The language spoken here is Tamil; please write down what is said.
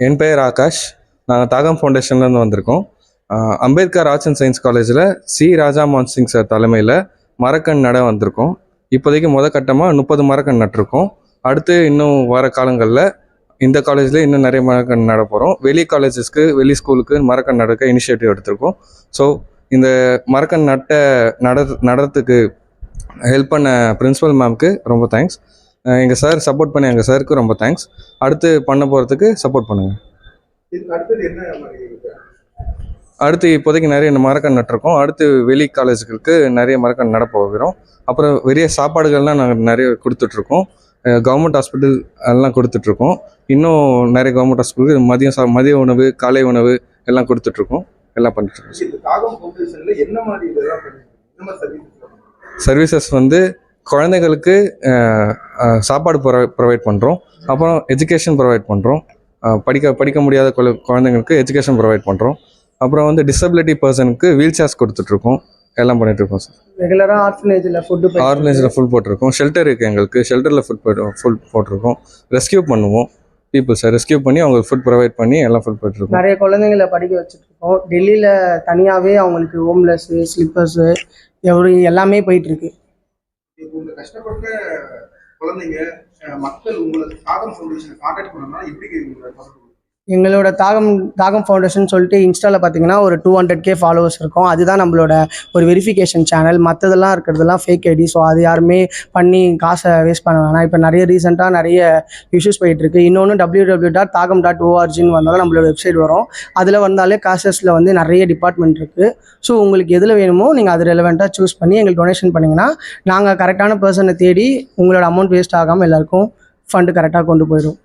என் பெயர் ஆகாஷ். நாங்கள் தாகம் ஃபவுண்டேஷன்லேருந்து வந்திருக்கோம். அம்பேத்கர் ஆர்ட்ஸ் அண்ட் சயின்ஸ் காலேஜில் சி ராஜா மோகன் சிங் சார் தலைமையில் மரக்கன் நட வந்திருக்கோம். இப்போதைக்கு கட்டமாக 30 மரக்கன் நட்டிருக்கோம். அடுத்து இன்னும் வர காலங்களில் இந்த காலேஜில் இன்னும் நிறைய மரக்கன் நட போகிறோம். வெளி காலேஜஸ்க்கு வெளி ஸ்கூலுக்கு மரக்கன் நடக்க இனிஷியேட்டிவ் எடுத்திருக்கோம். ஸோ இந்த மரக்கன் நடத்துக்கு ஹெல்ப் பண்ண பிரின்ஸிபல் மேம்க்கு ரொம்ப தேங்க்ஸ். எங்கள் சார் சப்போர்ட் பண்ணி எங்கள் சாருக்கு ரொம்ப தேங்க்ஸ். அடுத்து பண்ண போகிறதுக்கு சப்போர்ட் பண்ணுங்கள். அடுத்து இப்போதைக்கு நிறைய மரக்கன் நட்டிருக்கோம். அடுத்து வெளி காலேஜுகளுக்கு நிறைய மரக்கன் நட போகிறோம். அப்புறம் வெளிய சாப்பாடுகள்லாம் நாங்கள் நிறைய கொடுத்துட்ருக்கோம். கவர்மெண்ட் ஹாஸ்பிட்டல் எல்லாம் கொடுத்துட்ருக்கோம். இன்னும் நிறைய கவர்மெண்ட் ஹாஸ்பிட்டலுக்கு மதிய உணவு, காலை உணவு எல்லாம் கொடுத்துட்ருக்கோம். எல்லாம் பண்ணிட்டுருக்கோம். சர்வீசஸ் குழந்தைகளுக்கு சாப்பாடு ப்ரொவைட் பண்ணுறோம். அப்புறம் எஜுகேஷன் ப்ரொவைட் பண்ணுறோம். படிக்க முடியாத குழந்தைங்களுக்கு எஜுகேஷன் ப்ரொவைட் பண்ணுறோம். அப்புறம் டிசபிலிட்டி பர்சனுக்கு வீல் சேர்ஸ் கொடுத்துட்ருக்கோம். எல்லாம் பண்ணிகிட்ருக்கோம் சார். ரெகுலராக ஆர்ஃபனேஜில் ஃபுல் போட்டிருக்கோம். ஷெல்டர் இருக்குது எங்களுக்கு. ஷெல்டரில் ஃபுல் போட்டிருக்கோம். ரெஸ்கியூ பண்ணுவோம் பீப்புள்ஸை. ரெஸ்கியூ பண்ணி அவங்களுக்கு ஃபுட் ப்ரொவைட் பண்ணி எல்லாம் ஃபுட் போட்டுருக்கோம். நிறைய குழந்தைங்களை படிக்க வச்சுட்ருக்கோம். டெல்லியில் தனியாகவே அவங்களுக்கு ஹோம்லெஸ்ஸு, ஸ்லிப்பர்ஸு எல்லாமே போயிட்டுருக்கு. கஷ்டப்பட்ட குழந்தைங்க மக்கள் உங்களுக்கு தாகம் ஃபவுண்டேஷனை கான்டாக்ட் பண்ணணும்னா எப்படி? எங்களோட தாகம் ஃபவுண்டேஷன் சொல்லிட்டு இன்ஸ்டாவில் பார்த்தீங்கன்னா ஒரு 200K ஃபாலோவர்ஸ் இருக்கும். அதுதான் நம்மளோட ஒரு வெரிஃபிகேஷன் சேனல். மற்றதெல்லாம் இருக்கிறதெல்லாம் ஃபேக் ஐடி. ஸோ அது யாருமே பண்ணி காசை வேஸ்ட் பண்ண வேணாம். இப்போ நிறைய இஷ்யூஸ் போயிட்டுருக்கு. இன்னொன்று www.thagam.orgன்னு வந்தாலும் நம்மளோட வெப்சைட் வரும். அதில் வந்தாலே காசஸில் நிறைய டிபார்ட்மெண்ட் இருக்குது. ஸோ உங்களுக்கு எதில் வேணுமோ நீங்கள் அது ரெலவெண்ட்டாக சூஸ் பண்ணி எங்களுக்கு டொனேஷன் பண்ணிங்கன்னா நாங்கள் கரெக்டான பர்சனை தேடி உங்களோட அமௌண்ட் வேஸ்ட் ஆகாமல் எல்லாருக்கும் ஃபண்டு கரெக்டாக கொண்டு போயிடும்.